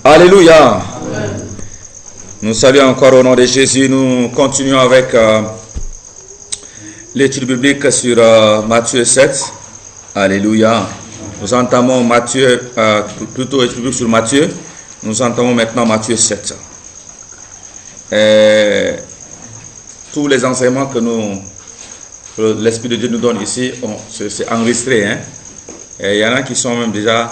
Alléluia. Nous saluons encore au nom de Jésus. Nous continuons avec l'étude biblique sur Matthieu 7. Alléluia. Nous entamons Matthieu, plutôt étude biblique sur Matthieu. Nous entamons maintenant Matthieu 7. Tous les enseignements que l'Esprit de Dieu nous donne ici, c'est enregistré. Hein? Et il y en a qui sont même déjà,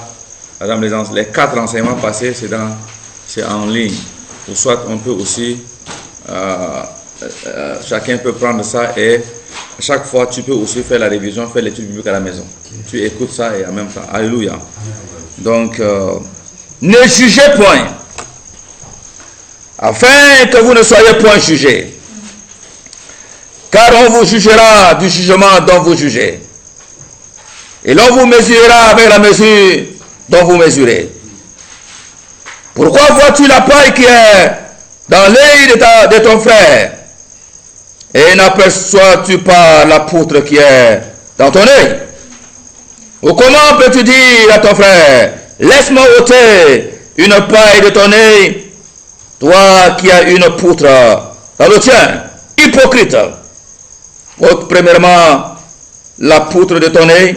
par exemple, les 4 enseignements passés, c'est en ligne. Ou soit on peut aussi, chacun peut prendre ça et à chaque fois tu peux aussi faire la révision, faire l'étude biblique à la maison. Tu écoutes ça et en même temps. Alléluia. Donc, ne jugez point, afin que vous ne soyez point jugés. Car on vous jugera du jugement dont vous jugez. Et l'on vous mesurera avec la mesure dont vous mesurez. Pourquoi vois-tu la paille qui est dans l'œil de ton frère et n'aperçois-tu pas la poutre qui est dans ton œil? Ou comment peux-tu dire à ton frère, laisse-moi ôter une paille de ton œil, toi qui as une poutre dans le tien? Hypocrite! Ôte premièrement la poutre de ton œil,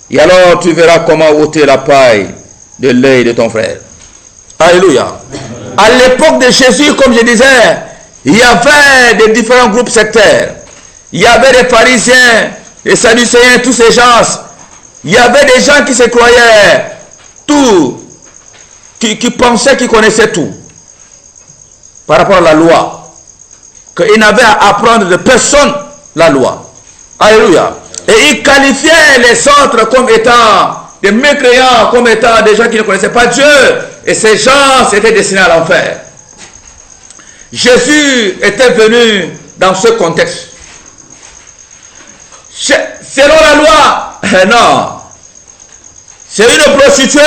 et alors tu verras comment ôter la paille de l'œil de ton frère. Alléluia. À l'époque de Jésus, comme je disais, il y avait des différents groupes sectaires. Il y avait des pharisiens, des sadducéens, tous ces gens. Il y avait des gens qui se croyaient tout, qui pensaient qu'ils connaissaient tout par rapport à la loi. Qu'ils n'avaient à apprendre de personne la loi. Alléluia. Et ils qualifiaient les autres comme étant des mécréants, comme étant des gens qui ne connaissaient pas Dieu. Et ces gens étaient destinés à l'enfer. Jésus était venu dans ce contexte. Selon la loi, non. C'est une prostituée,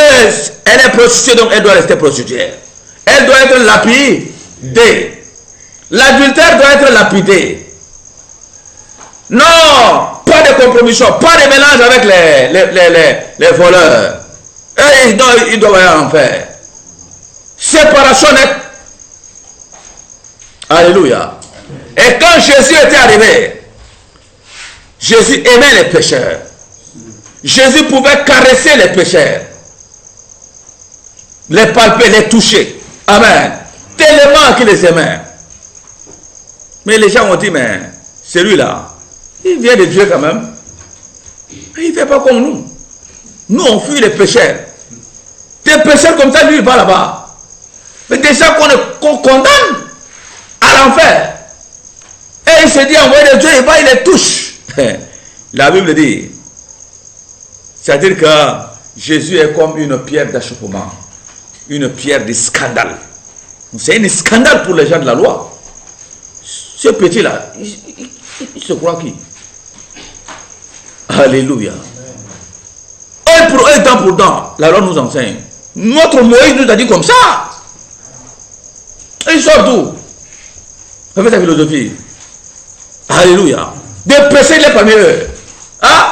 elle est prostituée, donc elle doit rester prostituée. Elle doit être lapidée. L'adultère doit être lapidé. Non, pas de compromission, pas de mélange avec les voleurs. Et non, ils doivent aller en enfer. Séparation nette. Alléluia. Et quand Jésus était arrivé, Jésus aimait les pécheurs. Jésus pouvait caresser les pécheurs, les palper, les toucher. Amen. Tellement qu'il les aimait. Mais les gens ont dit, mais celui-là, il vient de Dieu quand même. Il ne fait pas comme nous. Nous, on fuit les pécheurs. Des pécheurs comme ça, lui, il va là-bas. Mais des gens qu'on condamne à l'enfer. Et il se dit, envoyé de Dieu, il va, il les touche. La Bible dit, c'est-à-dire que Jésus est comme une pierre d'achoppement, une pierre de scandale. C'est un scandale pour les gens de la loi. Ce petit-là, il se croit qui? Alléluia. Œil pour œil, dent pour dent, la loi nous enseigne. Notre Moïse nous a dit comme ça. Et il sort d'où? Avec ta philosophie. Alléluia. Des péchés, il est parmi eux. Hein?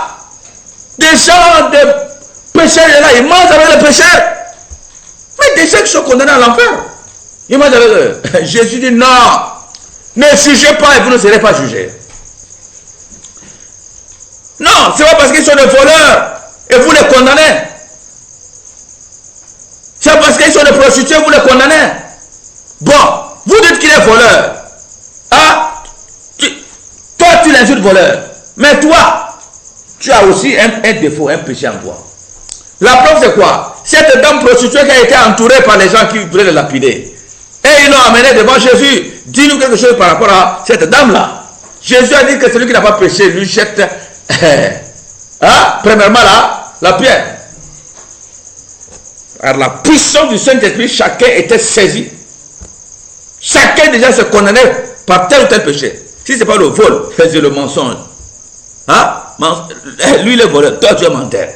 Des gens, des pécheurs, là, ils mangent avec les pécheurs. Mais des gens qui sont condamnés à l'enfer, ils mangent avec eux. Jésus dit non. Ne jugez pas et vous ne serez pas jugés. Non, c'est pas parce qu'ils sont des voleurs et vous les condamnez. C'est parce qu'ils sont des prostituées, vous les condamnez. Bon, vous dites qu'il est voleur. Ah, toi, tu l'insultes voleur. Mais toi, tu as aussi un défaut, un péché en toi. La preuve, c'est quoi? Cette dame prostituée qui a été entourée par les gens qui voulaient le lapider. Et ils l'ont amené devant Jésus. Dis-nous quelque chose par rapport à cette dame-là. Jésus a dit que celui qui n'a pas péché, lui jette, premièrement la pierre. Par la puissance du Saint-Esprit, chacun était saisi. Chacun déjà se condamnait par tel ou tel péché. Si ce n'est pas le vol, c'est le mensonge. Hein? Lui, il est voleur, toi, tu es menteur.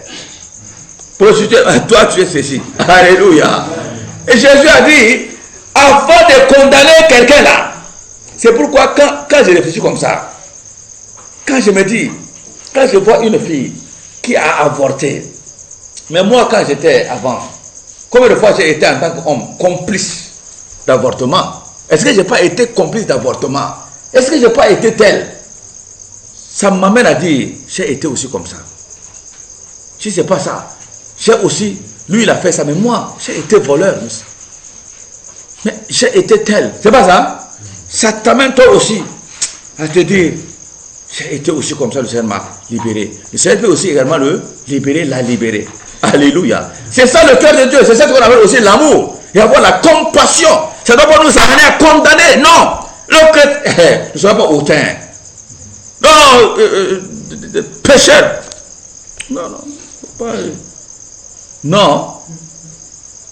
Prostituée, toi, tu es ceci. Alléluia. Et Jésus a dit, avant de condamner quelqu'un là, c'est pourquoi quand je réfléchis comme ça, quand je me dis, quand je vois une fille qui a avorté, mais moi quand j'étais avant, Combien de fois j'ai été en tant qu'homme complice d'avortement? Est-ce que je n'ai pas été complice d'avortement? Est-ce que je n'ai pas été tel? Ça m'amène à dire, j'ai été aussi comme ça. Si ce n'est pas ça, j'ai aussi, lui il a fait ça, mais moi, j'ai été voleur. Mais j'ai été tel. C'est pas ça? Ça t'amène toi aussi à te dire, j'ai été aussi comme ça, le Seigneur m'a libéré. Le Seigneur peut aussi également le libérer, la libérer. Alléluia. C'est ça le cœur de Dieu. C'est ça qu'on appelle aussi l'amour. Et avoir la compassion. Ça ne doit pas nous amener à condamner. Non. Ne sois pas hautain. Non. Pécheur. Non, non. Pas... Non.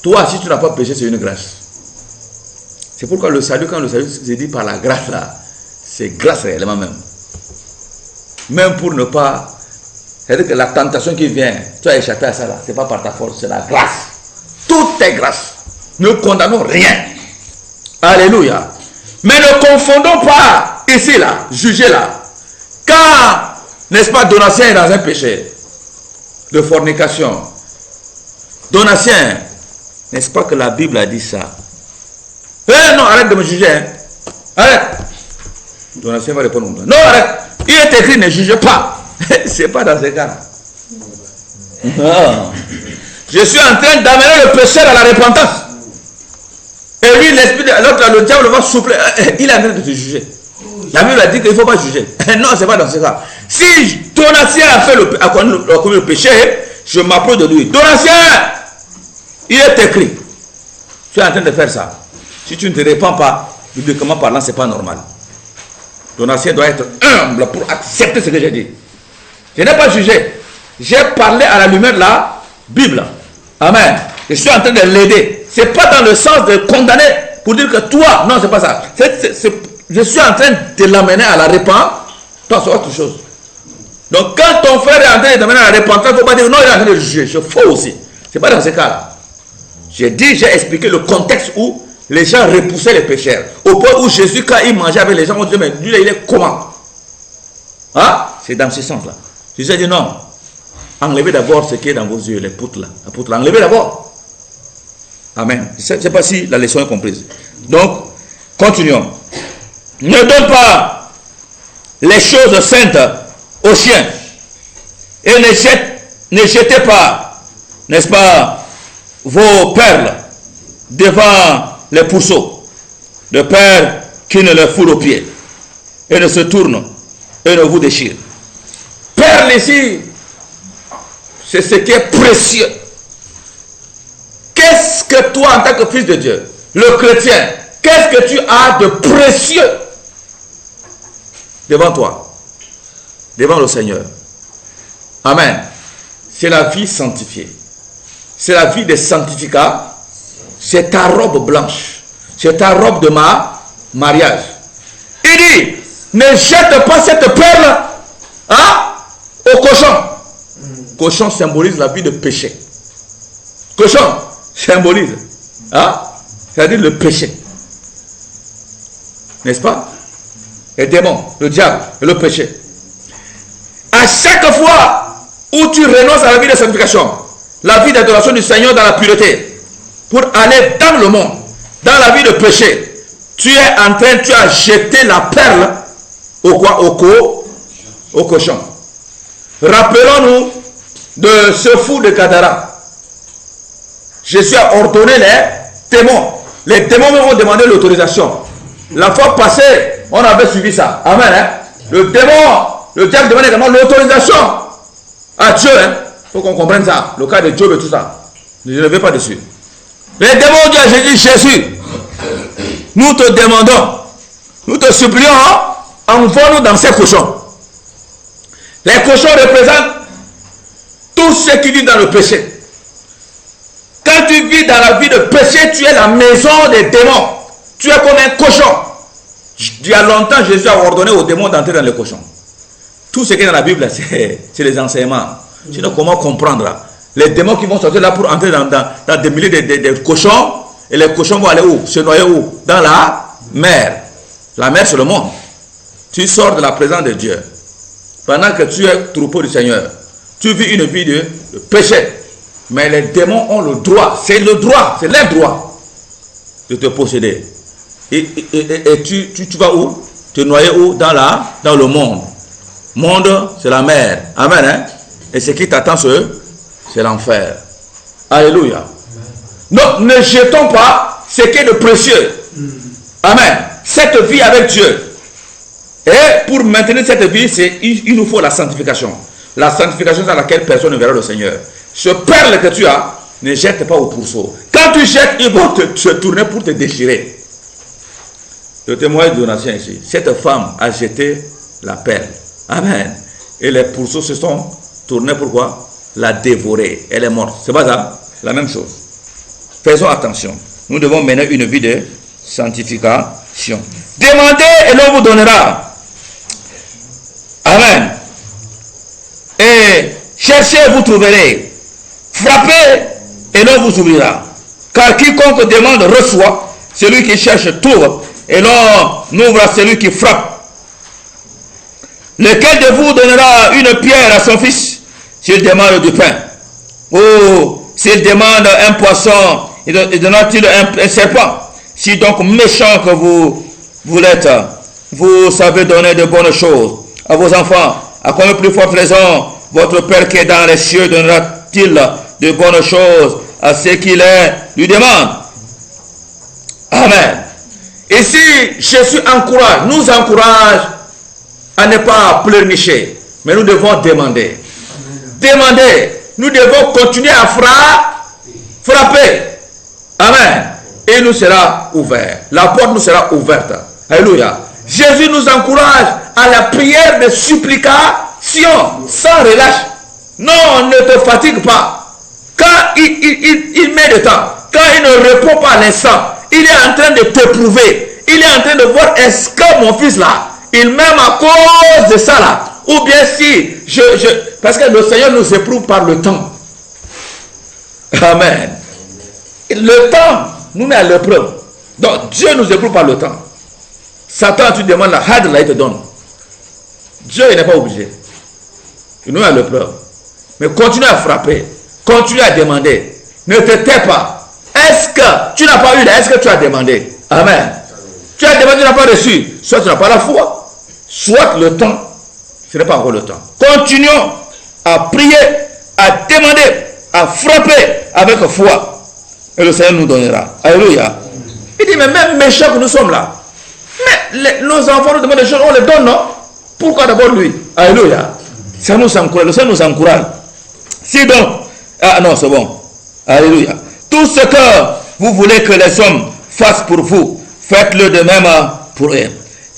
Toi, si tu n'as pas péché, c'est une grâce. C'est pourquoi le salut, quand le salut se dit par la grâce là, c'est grâce réellement même. Même pour ne pas... C'est-à-dire que la tentation qui vient, tu as échappé à ça là, ce n'est pas par ta force, c'est la grâce. Tout est grâce. Ne condamnons rien. Alléluia. Mais ne confondons pas ici là, juger là. Quand, n'est-ce pas, Donatien est dans un péché de fornication. Donatien, n'est-ce pas que la Bible a dit ça? Eh non, arrête de me juger. Hein. Arrête. Donatien va répondre. Non, arrête. Il est écrit, ne juge pas. C'est pas dans ce cas. Non. Je suis en train d'amener le pécheur à la repentance. Et lui, l'esprit de l'autre, le diable va souffler. Il est en train de te juger. La Bible a dit qu'il ne faut pas juger. Non, c'est pas dans ce cas. Si Donatien a commis le péché, je m'approche de lui. Donatien, il est écrit. Tu es en train de faire ça. Si tu ne te répands pas, bibliquement parlant, ce n'est pas normal. Donatien doit être humble pour accepter ce que j'ai dit. Je n'ai pas jugé. J'ai parlé à la lumière de la Bible. Amen. Je suis en train de l'aider. Ce n'est pas dans le sens de condamner pour dire que toi, non, ce n'est pas ça. Je suis en train de l'amener à la repentance. C'est autre chose. Donc quand ton frère est en train de l'amener à la repentance, il ne faut pas dire non, il est en train de juger. C'est faux aussi. Ce n'est pas dans ce cas-là. J'ai expliqué le contexte où les gens repoussaient les pécheurs. Au point où Jésus, quand il mangeait avec les gens, on disait, mais lui, il est comment? Hein? C'est dans ce sens-là. Jésus a dit non. Enlevez d'abord ce qui est dans vos yeux, les poutres là. La poutre là, enlevez d'abord. Amen. Je ne sais pas si la leçon est comprise. Donc, continuons. Ne donne pas les choses saintes aux chiens. Et ne jetez pas, n'est-ce pas, vos perles devant les pourceaux. De peur qui ne les foule aux pieds. Et ne se tourne et ne vous déchire. Perle ici, c'est ce qui est précieux. Qu'est-ce que toi, en tant que fils de Dieu, le chrétien, qu'est-ce que tu as de précieux devant toi, devant le Seigneur? Amen. C'est la vie sanctifiée. C'est la vie des sanctificats. C'est ta robe blanche. C'est ta robe de mariage. Il dit, ne jette pas cette perle au cochon. Cochon symbolise la vie de péché. Cochon symbolise, c'est-à-dire le péché. N'est-ce pas? Les démons, le diable et le péché. À chaque fois où tu renonces à la vie de sanctification, la vie d'adoration du Seigneur dans la pureté, pour aller dans le monde, dans la vie de péché, tu as jeté la perle au cochon. Rappelons-nous de ce fou de Gadara. Jésus a ordonné les démons. Les démons m'ont demandé l'autorisation. La fois passée, on avait suivi ça. Amen. Hein? Le diable demande également l'autorisation à Dieu. Il faut qu'on comprenne ça. Le cas de Job et tout ça. Je ne vais pas dessus. Les démons ont dit à Jésus, nous te demandons, nous te supplions, envoie-nous dans ces cochons. Les cochons représentent tout ce qui vit dans le péché. Quand tu vis dans la vie de péché, tu es la maison des démons. Tu es comme un cochon. Il y a longtemps, Jésus a ordonné aux démons d'entrer dans les cochons. Tout ce qui est dans la Bible, c'est les enseignements. Sinon, comment comprendre là? Les démons qui vont sortir là pour entrer dans des milliers de cochons, et les cochons vont aller où? Se noyer où? Dans la mer. La mer, c'est le monde. Tu sors de la présence de Dieu. Pendant que tu es troupeau du Seigneur, tu vis une vie de péché. Mais les démons ont le droit, c'est le droit, c'est leur droit de te posséder. Et tu vas où? Te noyer où? Dans le monde. Monde, c'est la mer. Amen. Hein? Et ce qui t'attend, c'est l'enfer. Alléluia. Donc, ne jetons pas ce qui est de précieux. Amen. Cette vie avec Dieu. Et pour maintenir cette vie, il nous faut la sanctification. La sanctification dans laquelle personne ne verra le Seigneur. Ce perle que tu as, ne jette pas au pourceau. Quand tu jettes, ils vont se tourner pour te déchirer. Le témoignage de l'ancien ici. Cette femme a jeté la perle. Amen. Et les pourceaux se sont tournés pourquoi? La dévorer. Elle est morte. C'est pas ça? La même chose. Faisons attention. Nous devons mener une vie de sanctification. Demandez et l'on vous donnera. Amen. Et cherchez et vous trouverez. Frappez et l'on vous ouvrira. Car quiconque demande reçoit. Celui qui cherche trouve. Et l'on ouvre à celui qui frappe. Lequel de vous donnera une pierre à son fils s'il demande du pain? Ou s'il demande un poisson, il donnera-t-il un serpent? Si donc méchant que vous l'êtes, vous savez donner de bonnes choses à vos enfants, à combien plus forte raison votre Père qui est dans les cieux donnera-t-il de bonnes choses à ceux qui les lui demandent? Amen. Ici, Jésus nous encourage à ne pas pleurnicher, mais nous devons demander. Demander. Nous devons continuer à frapper. Amen. Et il nous sera ouvert. La porte nous sera ouverte. Alléluia. Jésus nous encourage à la prière de supplication sans relâche. Non, ne te fatigue pas. Quand il met du temps, quand il ne répond pas à l'instant, il est en train de t'éprouver. Il est en train de voir, est-ce que mon fils là, il m'aime à cause de ça là? Ou bien si, parce que le Seigneur nous éprouve par le temps. Amen. Le temps nous met à l'épreuve. Donc Dieu nous éprouve par le temps. Satan, tu demandes la hard là, il te donne. Dieu n'est pas obligé. Il nous met à l'épreuve. Mais continue à frapper. Continue à demander. Ne te tais pas. Est-ce que tu n'as pas eu là? Est-ce que tu as demandé? Amen. Tu as demandé, tu n'as pas reçu. Soit tu n'as pas la foi. Soit le temps. Ce n'est pas encore le temps. Continuons à prier, à demander, à frapper avec foi. Et le Seigneur nous donnera. Alléluia. Il dit, mais même méchants que nous sommes là. Mais nos enfants nous demandent des choses, on les donne, non? Pourquoi d'abord lui? Alléluia. Ça nous encourage. Le Seigneur nous encourage. Si donc, ah non, c'est bon. Alléluia. Tout ce que vous voulez que les hommes fassent pour vous, faites-le de même pour eux.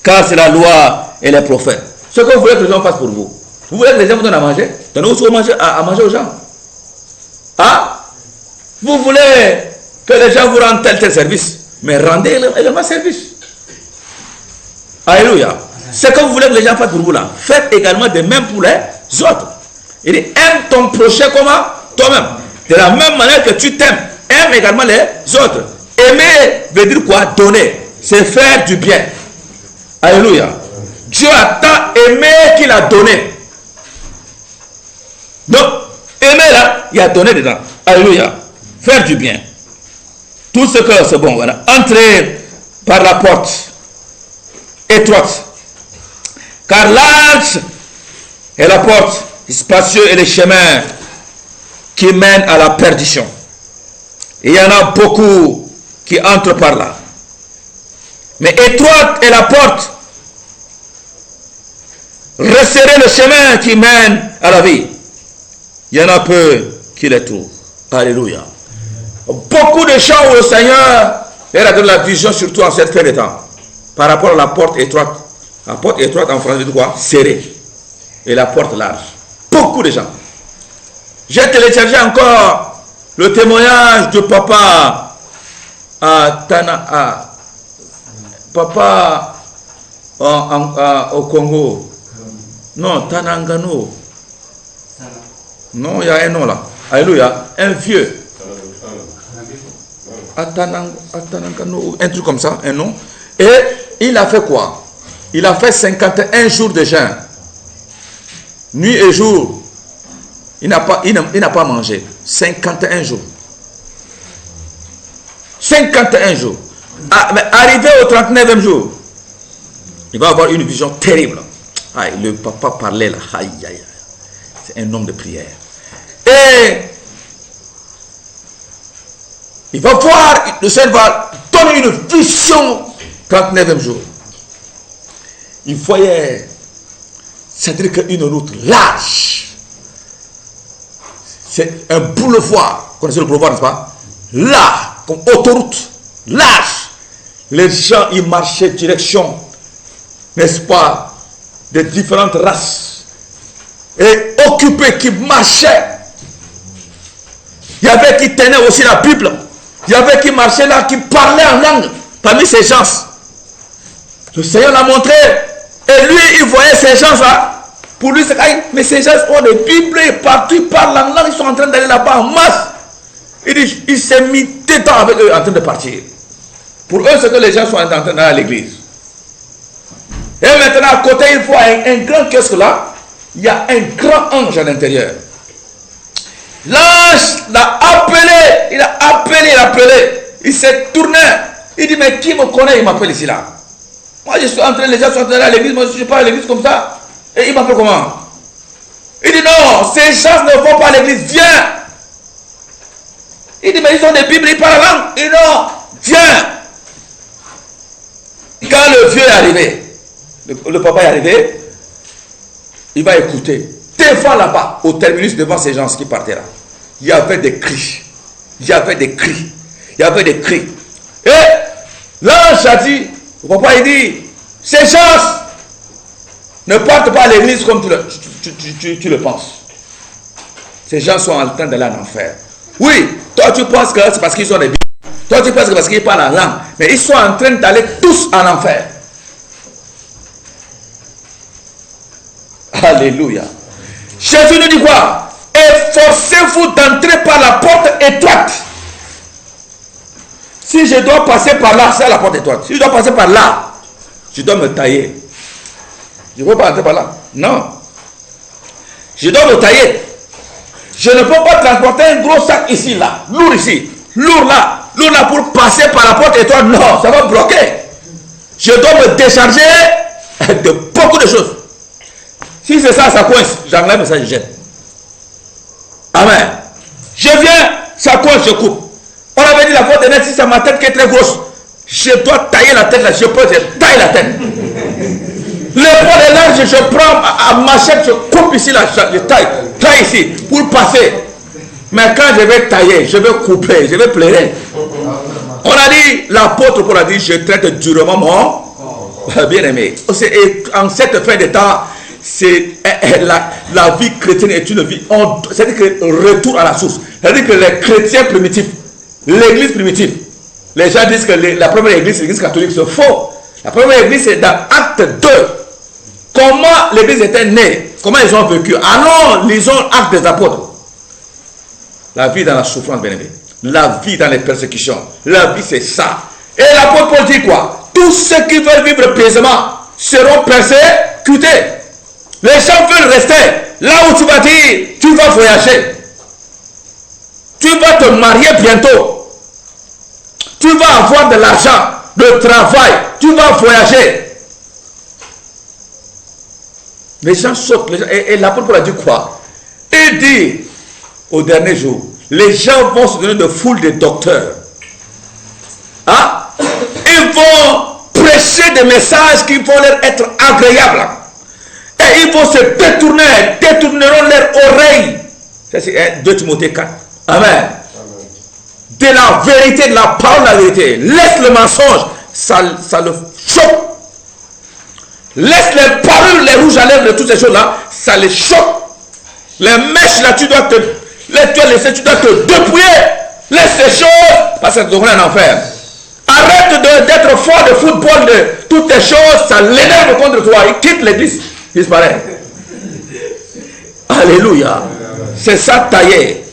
Car c'est la loi et les prophètes. Ce que vous voulez que les gens fassent pour vous. Vous voulez que les gens vous donnent à manger? Donnez aussi à manger aux gens. Ah? Vous voulez que les gens vous rendent tel service, mais rendez également service. Alléluia. Ce que vous voulez que les gens fassent pour vous là, faites également de même pour les autres. Il dit, aime ton prochain comment? Toi-même. De la même manière que tu t'aimes, aime également les autres. Aimer veut dire quoi? Donner. C'est faire du bien. Alléluia. Dieu a tant aimé qu'il a donné. Donc, aimer là, il a donné dedans. Alléluia. Faire du bien. Tout ce que c'est bon, voilà. Entrez par la porte étroite. Car large est la porte, spacieux est le chemin qui mène à la perdition. Et il y en a beaucoup qui entrent par là. Mais étroite est la porte. Resserrez le chemin qui mène à la vie. Il y en a peu qui les trouvent. Alléluia. Beaucoup de gens où le Seigneur a donné la vision, surtout en cette fin de temps, par rapport à la porte étroite. La porte étroite en français, de quoi? Serrée. Et la porte large. Beaucoup de gens. J'ai téléchargé encore le témoignage de papa papa au Congo. Non, Tanangano. Non, il y a un nom là. Alléluia. Un vieux. Atanangano, un truc comme ça, un nom. Et il a fait quoi? Il a fait 51 jours de jeûne. Nuit et jour. il n'a pas mangé. 51 jours. 51 jours. Ah, mais arrivé au 39e jour, il va avoir une vision terrible. Ah, le papa parlait là. Aïe, aïe, aïe. C'est un homme de prière. Et il va voir, le Seigneur va donner une vision 39e jour. Il voyait, c'est-à-dire qu'une route large. C'est un boulevard. Vous connaissez le boulevard, n'est-ce pas? Là, comme autoroute, large. Les gens, ils marchaient direction, n'est-ce pas, de différentes races. Et occupés, qui marchaient. Il y avait qui tenaient aussi la Bible. Il y avait qui marchaient là, qui parlaient en langue. Parmi ces gens. Le Seigneur l'a montré. Et lui, il voyait ces gens-là. Pour lui, c'est mais ces gens ont des Bibles partout, ils parlent en langue, ils sont en train d'aller là-bas en masse. Il dit, il s'est mis dedans avec eux en train de partir. Pour eux, c'est que les gens sont en train d'aller à l'église. Et maintenant, à côté, il faut un grand kiosque là. Il y a un grand ange à l'intérieur. L'ange l'a appelé. Il a appelé. Il s'est tourné. Il dit, mais qui me connaît? Il m'appelle ici là. Moi, je suis en train, les gens sont en train d'aller à l'église. Moi, je ne suis pas à l'église comme ça. Et il m'appelle comment? Il dit, non, ces gens ne vont pas à l'église. Viens. Il dit, mais ils ont des Bibles, ils parlent la langue. Il dit, non, viens. Quand le vieux est arrivé, le papa est arrivé, il va écouter. Devant là-bas, au terminus, devant ces gens qui partaient là, il y avait des cris. Il y avait des cris. Il y avait des cris. Et l'ange a dit, le papa il dit, ces gens ne partent pas à l'église comme tu le penses. Ces gens sont en train d'aller en enfer. Oui, toi tu penses que c'est parce qu'ils ont des Bibles. Toi tu penses que c'est parce qu'ils parlent en langue. Mais ils sont en train d'aller tous en enfer. Alléluia. Jésus nous dit quoi? Efforcez-vous d'entrer par la porte étroite. Si je dois passer par là, c'est la porte étroite. Si je dois passer par là, je dois me tailler. Je ne peux pas entrer par là. Non. Je dois me tailler. Je ne peux pas transporter un gros sac ici, là. Lourd ici. Lourd là. Lourd là pour passer par la porte étroite. Non, ça va bloquer. Je dois me décharger de beaucoup de choses. Si c'est ça, ça coince. J'enlève ça, je jette. Amen. Je viens, ça coince, je coupe. On avait dit la porte étroite, si c'est ma tête qui est très grosse. Je dois tailler la tête là. Je taille la tête. L'épaule est large, je prends à machette, je coupe ici, là, je taille ici, pour passer. Mais quand je vais tailler, je vais couper, je vais pleurer. On a dit, l'apôtre Paul a dit, je traite durement mon bien-aimé. En cette fin de temps, la vie chrétienne est une vie, c'est-à-dire que retour à la source. C'est-à-dire que les chrétiens primitifs, l'église primitive, les gens disent que la première église, l'église catholique, c'est faux. La première église, c'est dans Acte 2. Comment l'église était née? Comment ils ont vécu? Allons, lisons Actes des apôtres. La vie dans la souffrance, bien aimé. La vie dans les persécutions. La vie, c'est ça. Et l'apôtre Paul dit quoi? Tous ceux qui veulent vivre paisemment seront persécutés. Les gens veulent rester. Là où tu vas dire, tu vas voyager. Tu vas te marier bientôt. Tu vas avoir de l'argent, le travail. Tu vas voyager. Les gens sautent. Et l'apôtre Paul a dit quoi? Il dit, au dernier jour, les gens vont se donner de foule de docteurs. Hein? Ils vont prêcher des messages qui vont leur être agréables. Et ils vont se détourneront leurs oreilles. Ça c'est 2 Timothée 4. Amen. De la vérité, de la parole de la vérité. Laisse le mensonge, ça le choque. Laisse les parures, les rouges à lèvres, toutes ces choses-là, ça les choque. Les mèches là, tu dois te dépouiller. Laisse ces choses, parce que tu devrais en enfer. Arrête d'être fort de football, de toutes ces choses, ça l'énerve contre toi. Il quitte l'église, il disparaît. Alléluia. C'est ça taillé.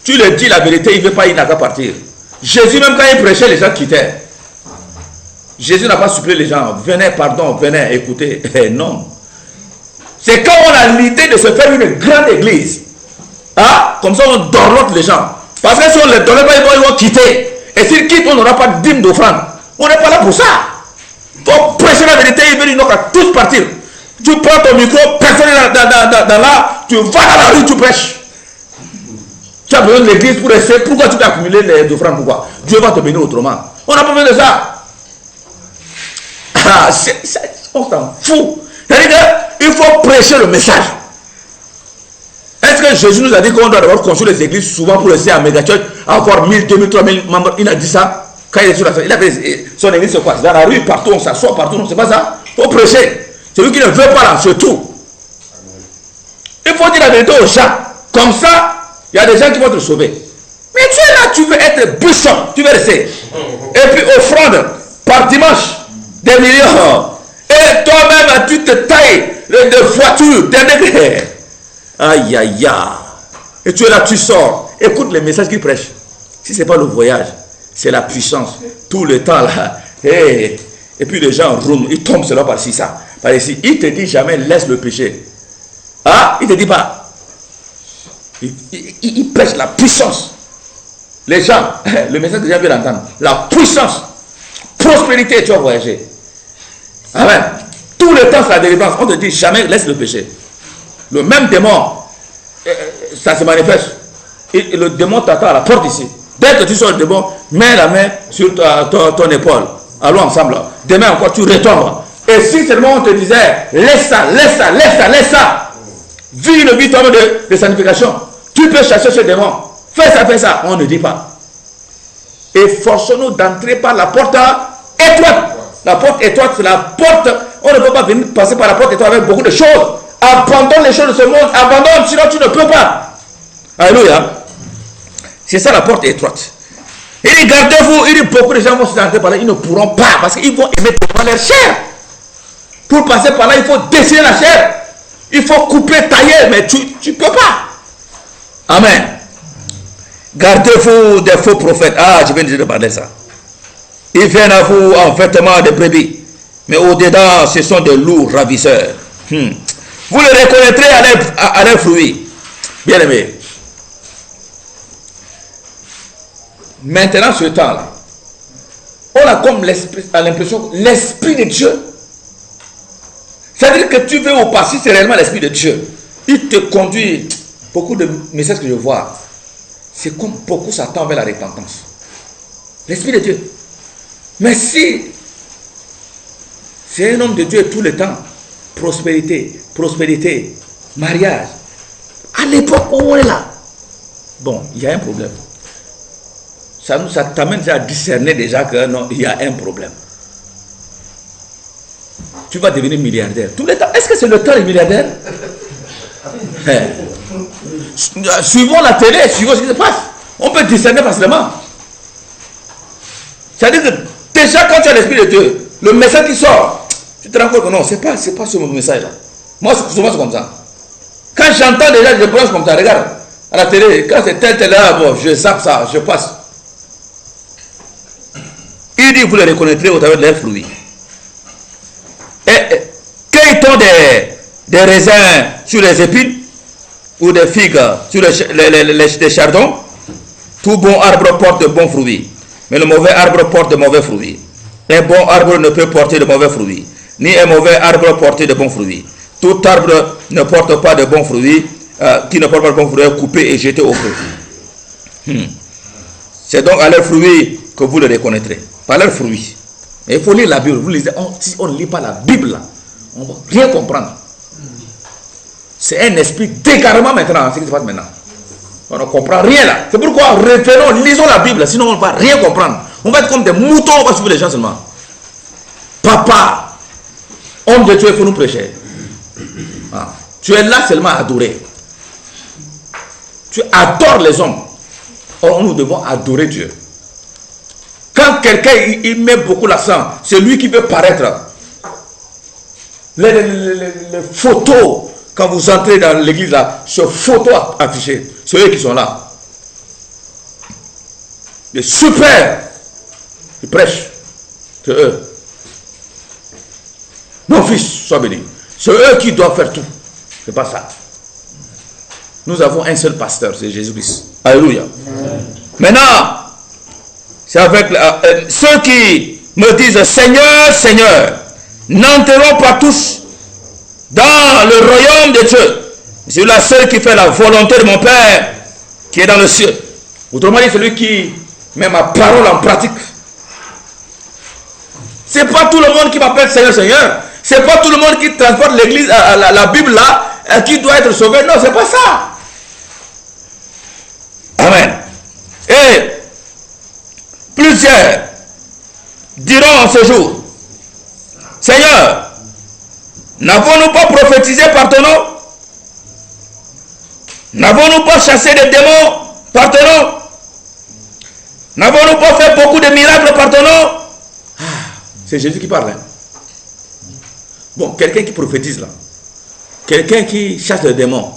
Tu lui dis la vérité, il ne veut pas, il n'a qu'à partir. Jésus, même quand il prêchait, les gens quittaient. Jésus n'a pas supplié les gens, venez, pardon, venez, écoutez. Non. C'est quand on a l'idée de se faire une grande église. Ah, comme ça, on dorlote les gens. Parce que si on les donne pas, ils vont quitter. Et s'ils quittent, on n'aura pas de dîme d'offrande. On n'est pas là pour ça. Il faut prêcher la vérité, ils vont tous partir. Tu prends ton micro, personne n'est dans là, tu vas dans la rue, tu prêches. Tu as besoin de l'église pour rester. Pourquoi tu peux accumuler les offrandes? Pourquoi? Dieu va te bénir autrement. On n'a pas besoin de ça. Ah, on s'en fout. C'est-à-dire qu'il faut prêcher le message. Est-ce que Jésus nous a dit qu'on doit d'abord construire les églises souvent pour rester à Megachurch, avoir 1000, 2000, 3000 membres? Il a dit ça quand il est sur la scène. Il a fait son église, c'est quoi? Dans la rue, partout, on s'assoit, partout, non, c'est pas ça. Il faut prêcher. Celui qui ne veut pas là, surtout. Il faut dire la vérité aux gens. Comme ça, il y a des gens qui vont te sauver. Mais tu es là, tu veux être bishop, tu veux rester. Et puis offrande par dimanche, des millions. Et toi-même, tu te tailles de voitures, des degrés. Aïe, aïe, aïe. Et tu es là, tu sors. Écoute les messages qu'il prêche. Si ce n'est pas le voyage, c'est la puissance. Tout le temps là. Et puis les gens roulent, ils tombent cela par-ci, ça. Par ici. Il te dit jamais, laisse le péché. Ah, il te dit pas. Il prêche la puissance. Les gens, le message que j'ai bien entendre. La puissance. Prospérité, tu vas voyager. Amen. Tout le temps, c'est la délivrance. On te dit jamais, laisse le péché. Le même démon, ça se manifeste. Et le démon t'attend à la porte ici. Dès que tu sors le démon, mets la main sur ton épaule. Allons ensemble. Demain encore, tu retombes. Et si seulement on te disait, laisse ça, laisse ça, laisse ça, laisse ça. Vis une vie de sanctification. Tu peux chercher ce démon. Fais ça. On ne dit pas. Et forçons-nous d'entrer par la porte étroite. La porte étroite, c'est la porte. On ne peut pas venir passer par la porte étroite avec beaucoup de choses. Abandonne les choses de ce monde. Abandonne, sinon tu ne peux pas. Alléluia. C'est ça la porte étroite. Il dit, gardez-vous. Il dit, beaucoup de gens vont se entrer par là. Ils ne pourront pas parce qu'ils vont aimer devant leur chair. Pour passer par là, il faut dessiner la chair. Il faut couper, tailler, mais tu ne peux pas. Amen. Gardez-vous des faux prophètes. Ah, je viens de parler de ça. Ils viennent à vous en vêtements de brebis. Mais au-dedans, ce sont des loups ravisseurs. Vous les reconnaîtrez à leurs fruits. Bien aimé. Maintenant, ce temps-là, on a comme l'impression que l'Esprit de Dieu, c'est-à-dire que tu veux ou pas, si c'est réellement l'Esprit de Dieu, il te conduit. Beaucoup de messages que je vois, c'est comme beaucoup s'attendent vers la repentance. L'Esprit de Dieu. Mais si c'est un homme de Dieu tout le temps, prospérité, mariage, à l'époque où on est là, bon, il y a un problème. Ça t'amène à discerner déjà que non, il y a un problème. Tu vas devenir milliardaire. Tout le temps. Est-ce que c'est le temps des milliardaires? Suivons la télé, suivons ce qui se passe. On peut discerner facilement. C'est-à-dire que déjà quand tu as l'Esprit de Dieu, le message qui sort, tu te rends compte que non, c'est pas ce message-là. Moi, souvent c'est comme ça. Quand j'entends déjà, je branche comme ça, regarde, à la télé, quand c'est tel là, bon, je zappe ça, je passe. Il dit, vous les reconnaîtrez au travers de leurs fruits. Et cueille-t-on des raisins sur les épines ou des figues sur les chardons? Tout bon arbre porte de bons fruits, mais le mauvais arbre porte de mauvais fruits. Un bon arbre ne peut porter de mauvais fruits, ni un mauvais arbre porter de bons fruits. Tout arbre ne porte pas de bons fruits, qui ne porte pas de bons fruits est coupé et jeté au feu. C'est donc à leurs fruits que vous le reconnaîtrez. Par leurs fruits. Mais il faut lire la Bible. Vous lisez, si on ne lit pas la Bible, on ne va rien comprendre. C'est un esprit d'égarement maintenant, ce qui se passe maintenant. On ne comprend rien là. C'est pourquoi revenons, lisons la Bible, sinon on ne va rien comprendre. On va être comme des moutons, on va suivre les gens seulement. Papa, homme de Dieu, il faut nous prêcher. Ah. Tu es là seulement à adorer. Tu adores les hommes. Or, nous devons adorer Dieu. Quand quelqu'un il met beaucoup l'accent, c'est lui qui veut paraître. Les photos, quand vous entrez dans l'église là, ce photo affiché, c'est eux qui sont là. Les super, ils prêchent, c'est eux. Mon fils, sois béni. C'est eux qui doivent faire tout. C'est pas ça. Nous avons un seul pasteur, c'est Jésus-Christ. Alléluia. Maintenant, c'est avec ceux qui me disent Seigneur, Seigneur, n'entreront pas tous dans le royaume de Dieu. C'est la seule qui fait la volonté de mon Père qui est dans le ciel. Autrement dit, celui qui met ma parole en pratique. C'est pas tout le monde qui m'appelle Seigneur, Seigneur. C'est pas tout le monde qui transporte l'église, la Bible là, qui doit être sauvé. Non, c'est pas ça. Amen. Et plusieurs diront en ce jour, Seigneur, n'avons-nous pas prophétisé par ton nom? N'avons-nous pas chassé des démons par ton nom? N'avons-nous pas fait beaucoup de miracles par ton nom? C'est Jésus qui parle. Hein? Bon, quelqu'un qui prophétise là, quelqu'un qui chasse les démons,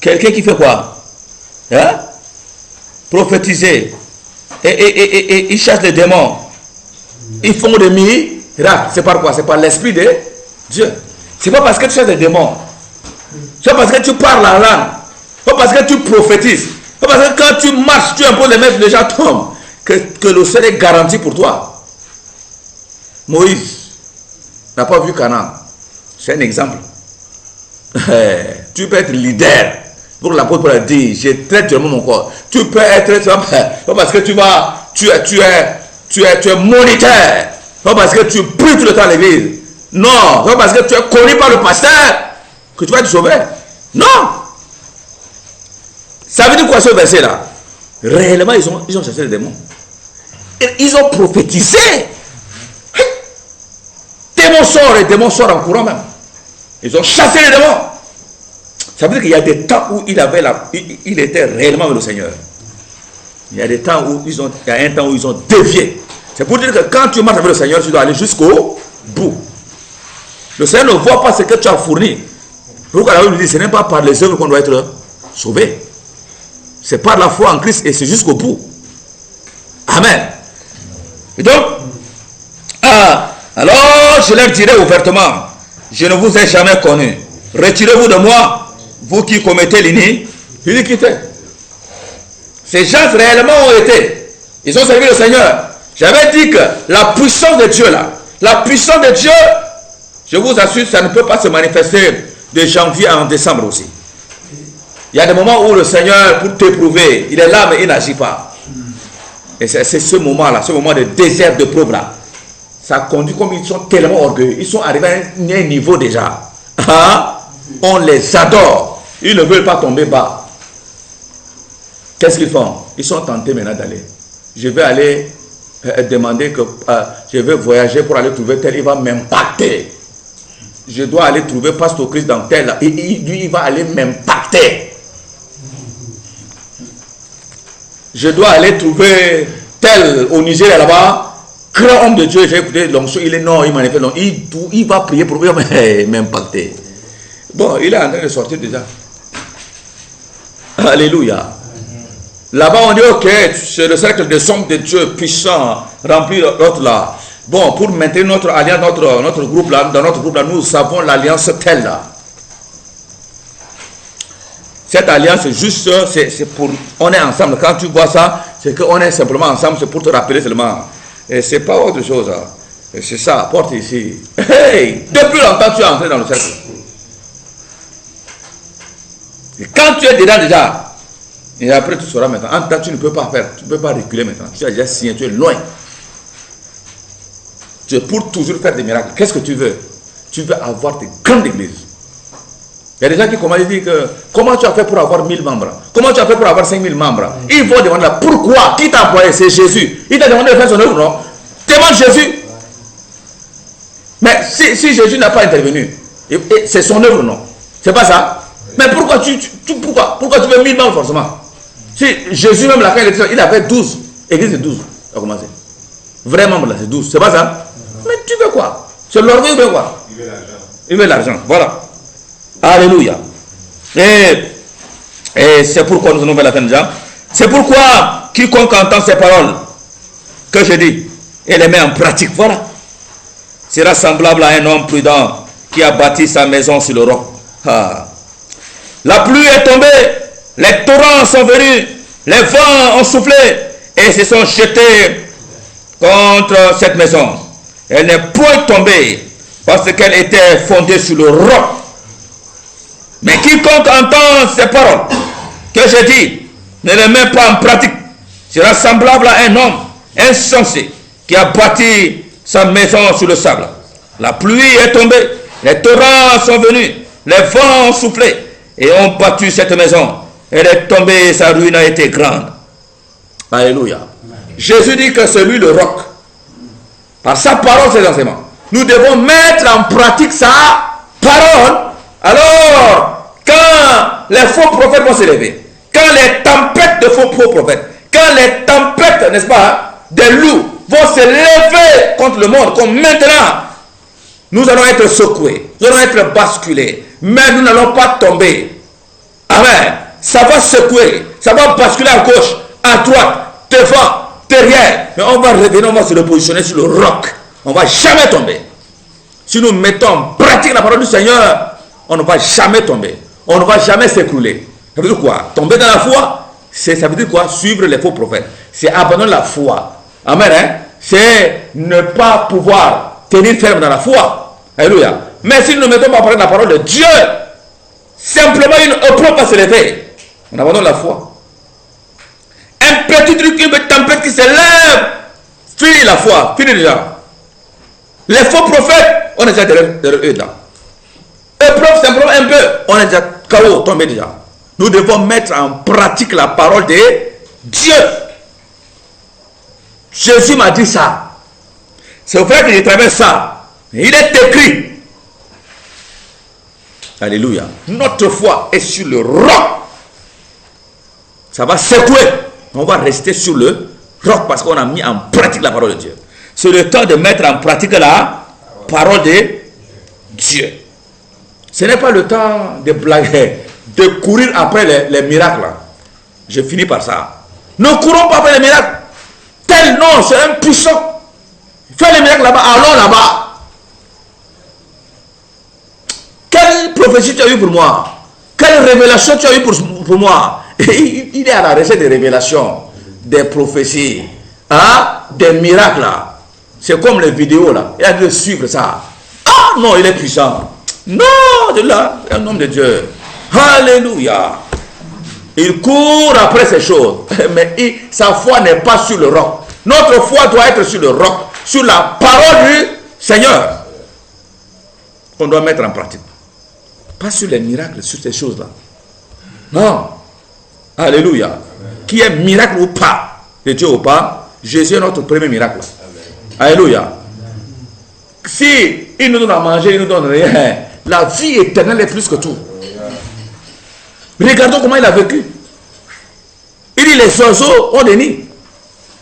quelqu'un qui fait quoi? Hein? Prophétiser. Et ils chassent les démons. Ils font des miracles. C'est par quoi? C'est par l'Esprit de Dieu. C'est pas parce que tu chasses des démons. C'est pas parce que tu parles la langue. C'est pas parce que tu prophétises. C'est pas parce que quand tu marches, tu imposes les mains, les gens tombent. Que le ciel est garanti pour toi. Moïse n'a pas vu Canaan. C'est un exemple. Tu peux être leader. Pour l'apôtre Paul a dit, je traite durement mon corps. Tu peux être, pas parce que tu es moniteur. Pas parce que tu pries tout le temps à l'église. Non, pas parce que tu es connu par le pasteur que tu vas être sauvé. Non. Ça veut dire quoi ce verset là? Réellement, ils ont chassé les démons. Ils ont prophétisé. Les démons sortent en courant même. Ils ont chassé les démons. Ça veut dire qu'il y a des temps où il était réellement avec le Seigneur. Il y a des temps où il y a un temps où ils ont dévié. C'est pour dire que quand tu marches avec le Seigneur, tu dois aller jusqu'au bout. Le Seigneur ne voit pas ce que tu as fourni. Pourquoi la Bible dit, ce n'est pas par les œuvres qu'on doit être sauvé. C'est par la foi en Christ et c'est jusqu'au bout. Amen. Et donc, alors je leur dirai ouvertement, je ne vous ai jamais connu. Retirez-vous de moi, vous qui commettez l'iniquité. Ces gens réellement ont été. Ils ont servi le Seigneur. J'avais dit que la puissance de Dieu là, la puissance de Dieu, je vous assure, ça ne peut pas se manifester de janvier en décembre aussi. Il y a des moments où le Seigneur, pour t'éprouver, il est là mais il n'agit pas. Et c'est ce moment-là, ce moment de désert, de preuve là. Ça conduit comme ils sont tellement orgueilleux. Ils sont arrivés à un niveau déjà. Hein? On les adore. Ils ne veulent pas tomber bas. Qu'est-ce qu'ils font? Ils sont tentés maintenant d'aller. Je vais aller demander que je vais voyager pour aller trouver tel. Il va m'impacter. Je dois aller trouver Pasteur Christ dans tel. Et lui, il va aller m'impacter. Je dois aller trouver tel au Nigeria là-bas. Grand homme de Dieu, j'ai écouté l'onction, il est non, il manifeste, il va prier pour m'impacter. Bon, il est en train de sortir déjà. Alléluia. Là-bas, on dit, ok, c'est le cercle des hommes de Dieu puissant, rempli d'autres là. Bon, pour maintenir notre alliance, notre groupe là, dans notre groupe là, nous avons l'alliance telle là. Cette alliance, juste, c'est pour, on est ensemble. Quand tu vois ça, c'est qu'on est simplement ensemble, c'est pour te rappeler seulement. Et c'est pas autre chose. Hein. C'est ça, porte ici. Hey, depuis longtemps, tu es entré dans le cercle. Et quand tu es dedans déjà, et après tu sauras maintenant. En temps, tu ne peux pas faire, tu ne peux pas reculer maintenant. Tu as déjà signé, tu es loin. Tu es pour toujours faire des miracles. Qu'est-ce que tu veux? Tu veux avoir des grandes églises. Il y a des gens qui commencent à dire que comment tu as fait pour avoir 1000 membres? Comment tu as fait pour avoir 5000 membres? Ils vont demander là, pourquoi? Qui t'a envoyé? C'est Jésus. Il t'a demandé de faire son œuvre, non? Demande Jésus. Mais si Jésus n'a pas intervenu, c'est son œuvre, non? C'est pas ça? Mais pourquoi pourquoi tu veux 1000 membres forcément? Si Jésus même la fin il avait 12. Église de 12. Ça a commencé. Vrai membre là, c'est 12. C'est pas ça? Mais tu veux quoi? C'est l'orgueil, il veut quoi? Il veut l'argent. Il veut l'argent, voilà. Alléluia. Et c'est pourquoi nous allons vers la fin de Jean. C'est pourquoi quiconque entend ces paroles que je dis et les met en pratique, voilà, sera semblable à un homme prudent qui a bâti sa maison sur le roc. La pluie est tombée les torrents sont venus, les vents ont soufflé et se sont jetés contre cette maison. Elle n'est point tombée parce qu'elle était fondée sur le roc. Mais quiconque entend ces paroles que je dis, ne les met pas en pratique, sera semblable à un homme insensé qui a bâti sa maison sur le sable. La pluie est tombée, les torrents sont venus, les vents ont soufflé et ont battu cette maison. Elle est tombée, sa ruine a été grande. Alléluia. Jésus dit que c'est lui le roc. Par sa parole, ses enseignements. Nous devons mettre en pratique sa parole. Alors, quand les faux prophètes vont s'élever, quand les tempêtes de faux prophètes, quand les tempêtes, n'est-ce pas, des loups vont se lever contre le monde, comme maintenant, nous allons être secoués, nous allons être basculés, mais nous n'allons pas tomber. Amen. Ça va secouer, ça va basculer à gauche, à droite, devant, derrière. Mais on va revenir, on va se repositionner sur le roc. On ne va jamais tomber. Si nous mettons en pratique la parole du Seigneur, on ne va jamais tomber. On ne va jamais s'écrouler. Ça veut dire quoi? Tomber dans la foi, ça veut dire quoi? Suivre les faux prophètes. C'est abandonner la foi. Amen. Hein? C'est ne pas pouvoir tenir ferme dans la foi. Alléluia. Mais si nous ne mettons pas en pratique la parole de Dieu, simplement une épreuve va se lever. On abandonne la foi. Un petit truc, une tempête qui se lève, finit la foi, finit déjà. Les faux prophètes, on est déjà derrière eux là. Épreuve simplement un peu, on est déjà KO, tombé déjà. Nous devons mettre en pratique la parole de Dieu. Jésus m'a dit ça. C'est vrai que j'ai traversé ça. Il est écrit. Alléluia. Notre foi est sur le roc. Ça va secouer. On va rester sur le roc parce qu'on a mis en pratique la parole de Dieu. C'est le temps de mettre en pratique la parole de Dieu. Ce n'est pas le temps de blaguer, de courir après les miracles. Je finis par ça. Ne courons pas après les miracles. Tel non, c'est un puissant. Fais les miracles là-bas, allons là-bas. Quelle prophétie tu as eu pour moi? Quelle révélation tu as eu pour moi? Il est à la recherche des révélations, des prophéties, hein, des miracles. C'est comme les vidéos là. Il a dû suivre ça. Ah non, il est puissant. Non, de là, un homme de Dieu. Alléluia. Il court après ces choses. Mais sa foi n'est pas sur le roc. Notre foi doit être sur le roc, sur la parole du Seigneur. On doit mettre en pratique. Pas sur les miracles, sur ces choses-là. Non. Alléluia. Amen. Qui est miracle ou pas, de Dieu ou pas, Jésus est notre premier miracle. Amen. Alléluia. Amen. Si il nous donne à manger, il nous donne rien, la vie éternelle est plus que tout. Amen. Regardons comment il a vécu. Il dit les oiseaux ont des nids.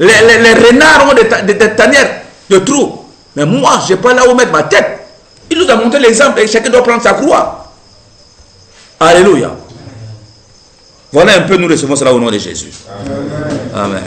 Les renards ont des tanières de trous. Mais moi, je n'ai pas là où mettre ma tête. Il nous a montré l'exemple et chacun doit prendre sa croix. Alléluia. Voilà un peu, nous recevons cela au nom de Jésus. Amen. Amen.